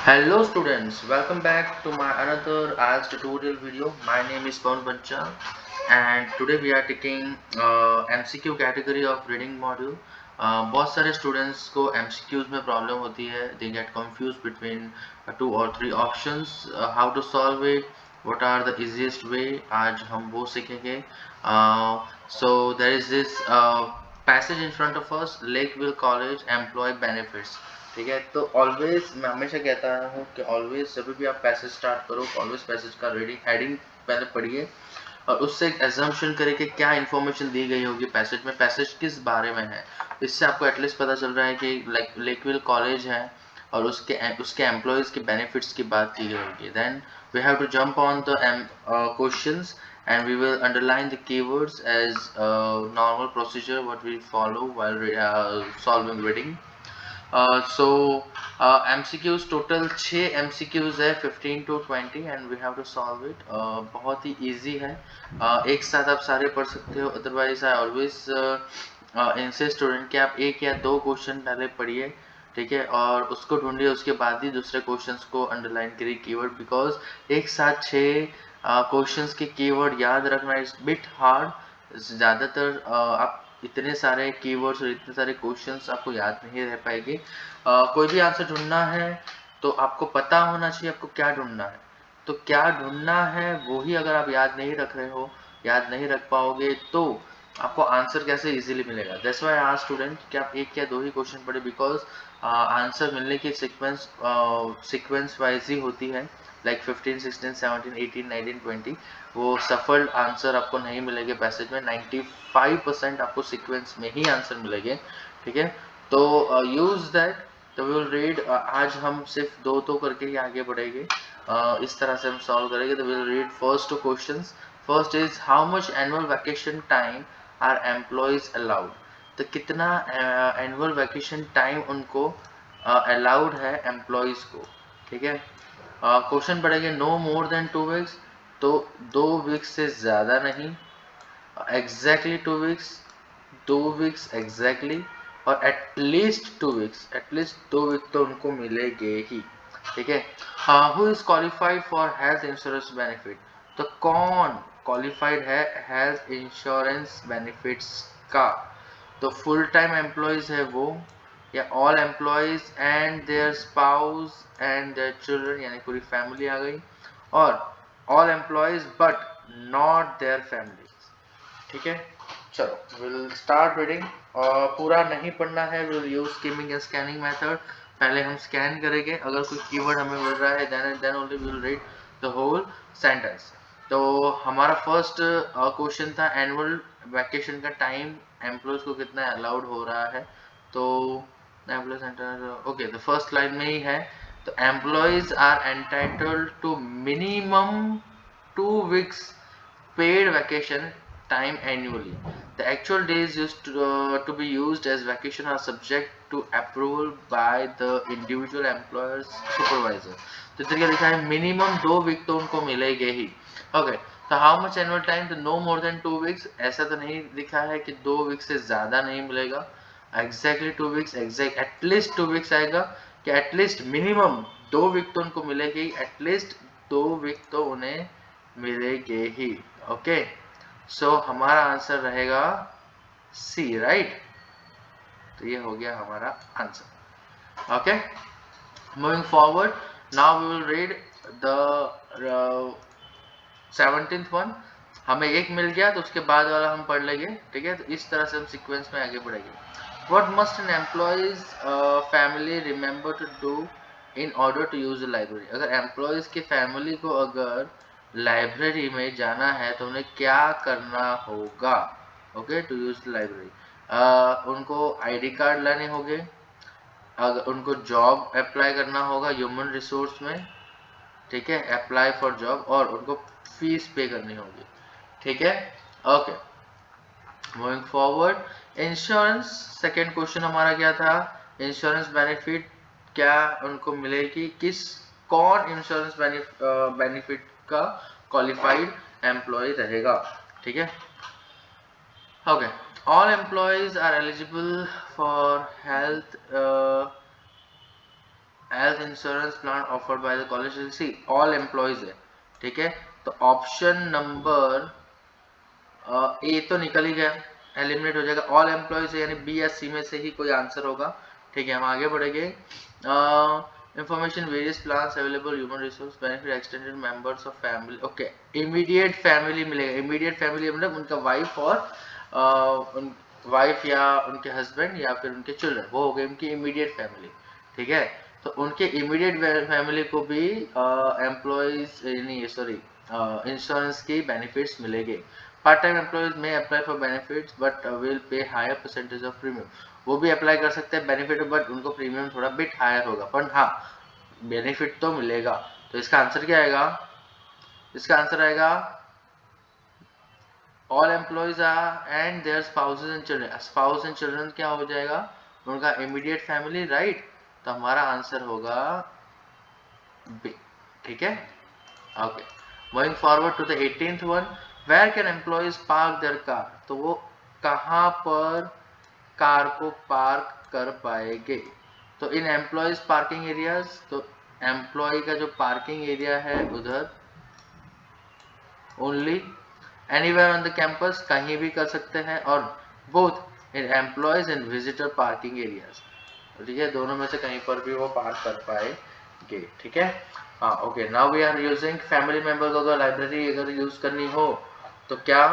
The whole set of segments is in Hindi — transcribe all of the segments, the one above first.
Hello students, welcome back to my another IELTS tutorial video. My name is Pawan Banchal and today we are taking MCQ category of reading module. बहुत सारे students को MCQs में problem होती है, they get confused between two or three options, how to solve it, what are the easiest way, आज हम वो सीखेंगे. So there is this passage in front of us, Lakeville College Employee Benefits. ठीक है, तो ऑलवेज मैं हमेशा कहता हूँ कि ऑलवेज जब भी आप पैसेज स्टार्ट करो, ऑलवेज पैसेज का रीडिंग हेडिंग पहले पढ़िए और उससे एक एजम्पशन करें कि क्या इन्फॉर्मेशन दी गई होगी पैसेज में, पैसेज किस बारे में है. इससे आपको एटलीस्ट पता चल रहा है कि लाइक लेकविल कॉलेज है और उसके एम्प्लॉयज के बेनिफिट्स की बात की गई होगी. Then we have to jump on the questions and we will underline the keywords as normal procedure what we follow while solving reading. MCQs total 6 MCQs है 15 to 20 and we have to solve it. बहुत ही easy है, एक साथ आप सारे पढ़ सकते हो. अदरवाइज आई ऑलवेज इनसे स्टूडेंट कि आप एक या दो क्वेश्चन पहले पढ़िए, ठीक है, और उसको ढूंढिए, उसके बाद ही दूसरे क्वेश्चंस को अंडरलाइन करिए कीवर्ड, बिकॉज एक साथ 6 क्वेश्चंस के कीवर्ड याद रखना इज बिट हार्ड. ज़्यादातर आप इतने सारे कीवर्ड्स और इतने सारे क्वेश्चंस आपको याद नहीं रह पाएंगे. कोई भी आंसर ढूंढना है तो आपको पता होना चाहिए आपको क्या ढूंढना है. तो क्या ढूंढना है वो ही अगर आप याद नहीं रख रहे हो, याद नहीं रख पाओगे तो आपको आंसर कैसे इजीली मिलेगा. दैट्स व्हाई आज स्टूडेंट कि आप एक या दो ही क्वेश्चन पढ़े, बिकॉज आंसर मिलने की सीक्वेंस वाइज ही होती है. लाइक 15, 16, 17, 18, 19, 20 वो सफल आंसर आपको नहीं मिलेंगे पैसेज में. 95% आपको सीक्वेंस में ही आंसर मिलेंगे, ठीक है. तो यूज दैट. तो वी विल रीड. आज हम सिर्फ दो करके ही आगे बढ़ेंगे. इस तरह से हम सॉल्व करेंगे. तो we will read first two questions. First is how much annual vacation time are employees allowed. तो कितना एनुअल वैकेशन टाइम उनको अलाउड है एम्प्लॉयज को, ठीक है. क्वेश्चन पढ़ेंगे नो मोर देन 2 वीक्स. तो 2 वीक्स से ज़्यादा नहीं, एग्जैक्टली 2 वीक्स, 2 वीक्स एग्जैक्टली, और एटलीस्ट 2 वीक्स, एटलीस्ट 2 वीक तो उनको मिलेंगे ही, ठीक है. Who is qualified for health insurance benefit. तो कौन क्वालिफाइड है हेल्थ इंश्योरेंस बेनिफिट्स का. तो फुल टाइम एम्प्लॉयज है वो, या all employees and their spouse and their children, यानी पूरी फैमिली आ गई, और all employees but not their family, ठीक है. चलो विल स्टार्ट रीडिंग. पूरा नहीं पढ़ना है, will use skimming and scanning method. पहले हम स्कैन करेंगे, अगर कोई कीवर्ड हमें मिल रहा है then only will read the whole sentence. तो हमारा फर्स्ट क्वेश्चन था एनुअल वैकेशन का टाइम एम्प्लॉयज को कितना अलाउड हो रहा है. तो एम्प्लॉय सेंटर, ओके, तो फर्स्ट लाइन में ही है. तो employees are entitled to minimum 2 weeks paid vacation time annually. The actual days used to be used as vacation are subject to approval by the individual employer's supervisor. तो तरीका लिखा है मिनिमम 2 वीक तो उनको मिलेंगे ही. ओके, तो हाउ मच एनुअल टाइम. तो नो मोर देन 2 वीक्स. ऐसा तो नहीं लिखा है कि 2 वीक से ज्यादा नहीं मिलेगा. Exactly 2 weeks, exact at least 2 weeks आएगा कि एटलीस्ट मिनिमम 2 वीक तो उनको मिलेगी, एटलीस्ट 2 वीक तो उन्हें मिलेंगे ही. ओके, सो हमारा आंसर रहेगा सी, राइट. तो ये हो गया हमारा answer. Okay, moving forward. Now we will read the 17th one. हमें एक मिल गया तो उसके बाद वाला हम पढ़ लेंगे, ठीक है. तो इस तरह से हम सीक्वेंस में आगे बढ़ेंगे. What must an employee's family remember to do in order to use the library. अगर employees की फैमिली को अगर लाइब्रेरी में जाना है तो उन्हें क्या करना होगा. Okay, to use the library. उनको आईडी कार्ड लाने होंगे, अगर उनको जॉब अप्लाई करना होगा ह्यूमन रिसोर्स में, ठीक है, अप्लाई फॉर जॉब, और उनको फीस पे करनी होगी, ठीक है. Okay, moving forward. Insurance, second question हमारा क्या था. इंश्योरेंस बेनिफिट क्या उनको मिलेगी, किस कौन इंश्योरेंस बेनिफिट का क्वालिफाइड एम्प्लॉय रहेगा, ठीक है. Okay, all employees are eligible for health health insurance plan offered by the college, see all employees है, ठीक है। तो ऑप्शन नंबर ए तो निकल ही गया, एलिमिनेट हो जाएगा, ऑल एम्प्लॉयज यानी बी या सी में से ही कोई आंसर होगा, ठीक है। हम आगे बढ़ेंगे। Information various plans available, human resource benefit extended members of family, okay. Immediate family मिलेगा, इमीडिएट फैमिली मतलब उनका वाइफ और वाइफ या उनके हस्बैंड या फिर उनके चिल्ड्रन, वो हो गए उनकी इमीडिएट फैमिली, ठीक है। तो उनके इमीडिएट फैमिली को भी एम्प्लॉयज नहीं सॉरी इंश्योरेंस की बेनिफिट्स मिलेंगे। Part time employees may apply for benefits but will pay higher percentage of premium, वो भी अप्लाई कर सकते हैं बेनिफिट, बट उनको प्रीमियम थोड़ा बिट हायर होगा, पर हाँ बेनिफिट तो मिलेगा। तो इसका आंसर क्या आएगा, इसका आंसर आएगा all employees are and their spouses and children, spouse and children क्या हो जाएगा, उनका इमीडिएट फैमिली, राइट। तो हमारा आंसर होगा बी, ठीक है। Okay, moving forward to the 18th one, where can employees park their car, तो वो कहां पर कार को पार्क कर पाएंगे। तो इन एम्प्लॉयज पार्किंग एरियाज, तो एम्प्लॉय का जो पार्किंग एरिया है उधर, only anywhere on the campus, कहीं भी कर सकते हैं, और both in employees and visitor parking areas, ठीक है, दोनों में से कहीं पर भी वो पार्क कर पाएंगे, ठीक है। हाँ okay, now we are using family members, अगर लाइब्रेरी अगर यूज करनी हो तो क्या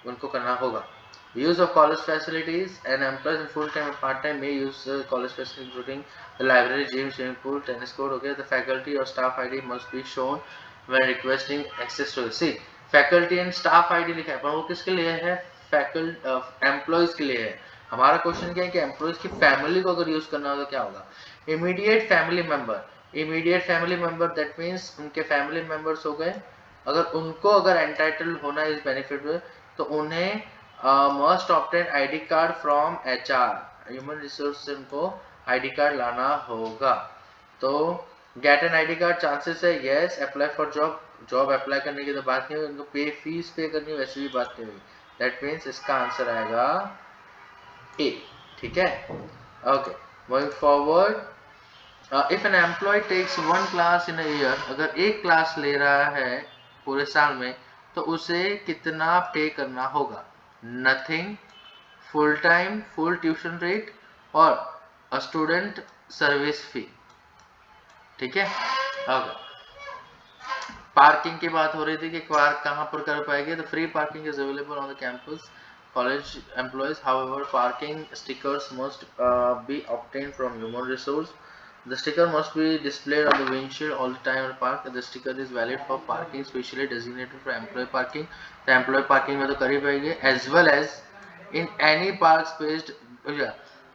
उनको करना होगा। Use of college facilities, and employees in full-time and part-time may use college facilities including the library, gym, swimming pool, tennis court. Okay, the faculty or staff ID must be shown when requesting access to the seat. Faculty and staff ID लिखा है, पर वो किसके लिए है, फैकल्टी एम्प्लॉयज के लिए है। हमारा क्वेश्चन क्या है कि एम्प्लॉयज की फैमिली को अगर यूज करना हो तो क्या होगा, immediate family member, immediate family member that means उनके फैमिली मेंबर्स हो गए, अगर उनको अगर एंटाइटल होना है इस बेनिफिट में, तो उन्हें must obtain ID card from HR, human resource से उनको आईडी कार्ड लाना होगा। तो get an ID card chances है yes, apply for job, job apply करने की तो बात नहीं हुई, उनको पे फीस पे करनी है वैसे भी बात नहीं हुई, दैट मीन्स इसका आंसर आएगा ए, ठीक है। Okay, moving forward, if an employee takes one class in a year, अगर एक क्लास ले रहा है पूरे साल में, तो उसे कितना पे करना होगा, nothing, full time, full tuition rate, और स्टूडेंट सर्विस फी, ठीक है। अब पार्किंग की बात हो रही थी कि पार्क कहां पर कर पाएंगे, तो free parking is available on the campus, college employees, however parking stickers must be obtained from human resource, the sticker must be displayed on the windshield all the time at park, the sticker is valid for parking specially designated for employee parking, तो employee parking में तो कर ही पाएंगे, as well as in any park spaced,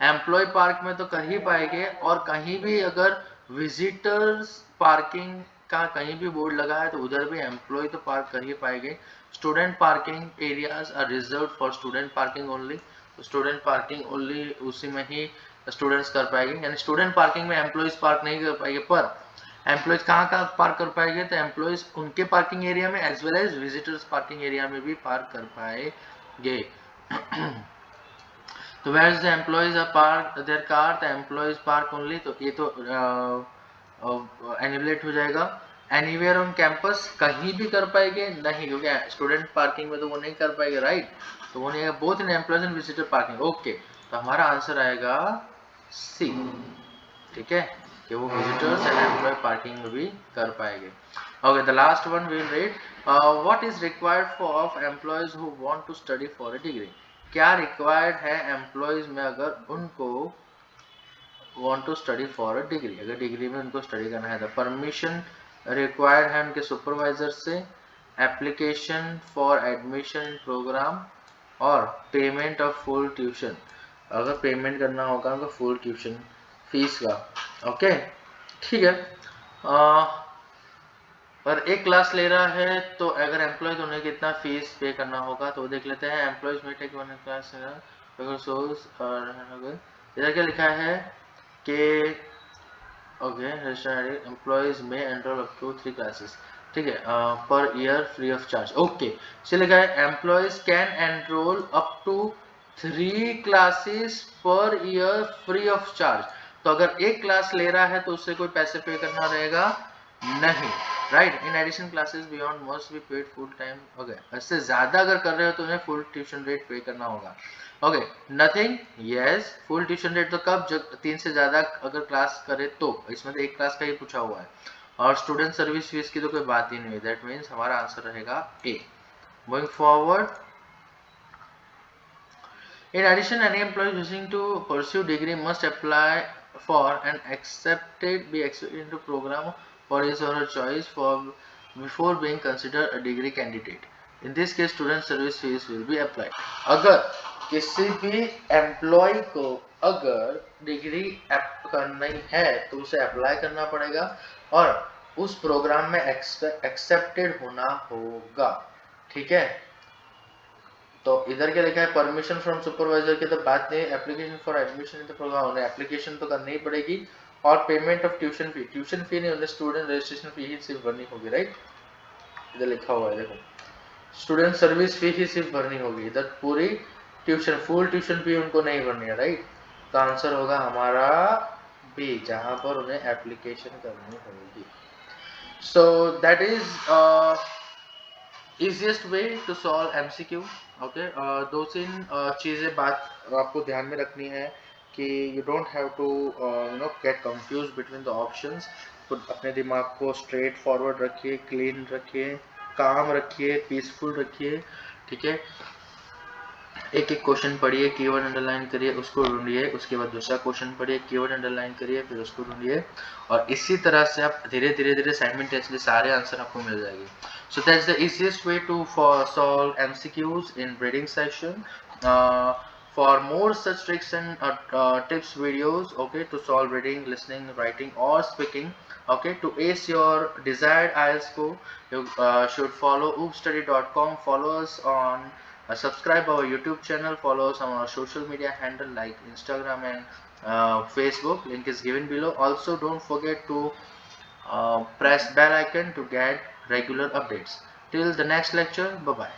employee park में तो कर ही पाएंगे, और कहीं भी अगर विजिटर्स पार्किंग का कहीं भी बोर्ड लगा है तो उधर भी एम्प्लॉय तो पार्क कर ही पाएंगे। Student parking areas are reserve for student parking only, student parking only उसी में ही स्टूडेंट्स कर पाएंगे, यानी स्टूडेंट पार्किंग में एम्प्लॉयज पार्क नहीं कर पाएंगे, पर एम्प्लॉयज कहाँ पार्क कर पाएंगे, तो एम्प्लॉयज उनके पार्किंग एरिया में as well as visitors parking area में भी पार्क कर पाएंगे। तो where is the employees are park their car, the employees park only, तो ये तो एनिबलेट हो जाएगा। एनीवेयर ऑन कैंपस, कहीं भी कर पाएंगे नहीं, क्योंकि स्टूडेंट पार्किंग में तो वो नहीं कर पाएंगे, राइट, तो वो नहीं, both in employees and visitor parking, okay. तो हमारा आंसर आएगा सी, ठीक है, कि वो विजिटर्स एंड एम्प्लॉय पार्किंग में भी कर पाएंगे। Okay, the last one we will read, what is required for of employees who want to study for a degree, क्या रिक्वायर्ड है एम्प्लॉयज में अगर उनको want to study for a degree, अगर डिग्री में उनको स्टडी करना है तो परमिशन रिक्वायर्ड है उनके सुपरवाइजर से, application for admission in programme, और पेमेंट ऑफ फुल ट्यूशन, अगर पेमेंट करना होगा उनको फुल ट्यूशन फीस का, ओके, ठीक है। पर एक क्लास ले रहा है तो अगर एम्प्लॉय तो उन्हें कितना फीस पे करना होगा, तो देख लेते हैं। एम्प्लॉयज में टेक वन क्लास इधर क्या लिखा है कि ओके, एम्प्लॉयज में एनरोल अप टू 3 क्लासेस, ठीक है, per year free of charge, okay. से लिखा है employees can enrol up to 3 classes per year free of charge, तो तो अगर एक क्लास ले रहा है तो उससे कोई पैसे पे करना रहेगा नहीं, right. In addition classes beyond must be paid full time, okay. इससे ज्यादा अगर कर रहे हो तो उन्हें फुल ट्यूशन रेट पे करना होगा, okay. Nothing, yes, full tuition rate तो कब, जब 3 से ज्यादा अगर क्लास करे तो, इसमें तो एक क्लास का ही पूछा हुआ है। और स्टूडेंट सर्विस फीस की तो कोई बात ही नहीं है, दैट मीन्स हमारा आंसर रहेगा A. Moving forward, in addition, any employee wishing to pursue degree must apply for and be accepted into program for his or her choice for before being considered a degree candidate. In this case, student service fees will be applied. अगर किसी भी एम्प्लॉय को अगर डिग्री करनी है तो उसे अप्लाई करना पड़ेगा और उस प्रोग्राम में एक्सेप्टेड होना होगा, ठीक है। तो इधर क्या लिखा है, परमिशन फ्रॉम सुपरवाइजर की तो बात नहीं, application for admission in the programme, उन्हें एप्लीकेशन तो करनी ही पड़ेगी। और पेमेंट ऑफ ट्यूशन फी नहीं, उन्हें स्टूडेंट रजिस्ट्रेशन फी ही सिर्फ भरनी होगी, राइट। इधर लिखा हुआ है देखो, स्टूडेंट सर्विस फी ही सिर्फ भरनी होगी, इधर पूरी फुल ट्यूशन फी उनको नहीं भरनी है, राइट। तो आंसर होगा हमारा बी, जहां पर उन्हें एप्लीकेशन करनी होगी। So that is easiest way to solve MCQ, okay. दो तीन चीजें बात आपको ध्यान में रखनी है कि you don't have to get confused between the options। तो अपने दिमाग को स्ट्रेट फॉरवर्ड रखिए, क्लीन रखिए, काम रखिए, पीसफुल रखिए, ठीक है। एक एक क्वेश्चन पढ़िए, कीवर्ड अंडरलाइन करिए, उसको ढूंढिए, उसके बाद दूसरा क्वेश्चन पढ़िए, कीवर्ड अंडरलाइन करिए, फिर उसको ढूंढिए, और इसी तरह से आप धीरे धीरे साइमल्टेनियसली सारे आंसर आपको मिल जाएंगे। So that's the easiest way to solve MCQs in reading section. For more such tricks and tips videos, okay, to solve reading, listening, writing or speaking, okay, to ace your desired IELTS score, you should follow oopstudy.com, follow us on subscribe our YouTube channel, follow us on our social media handle like Instagram and Facebook, link is given below. Also don't forget to press bell icon to get regular updates. Till the next lecture, bye bye.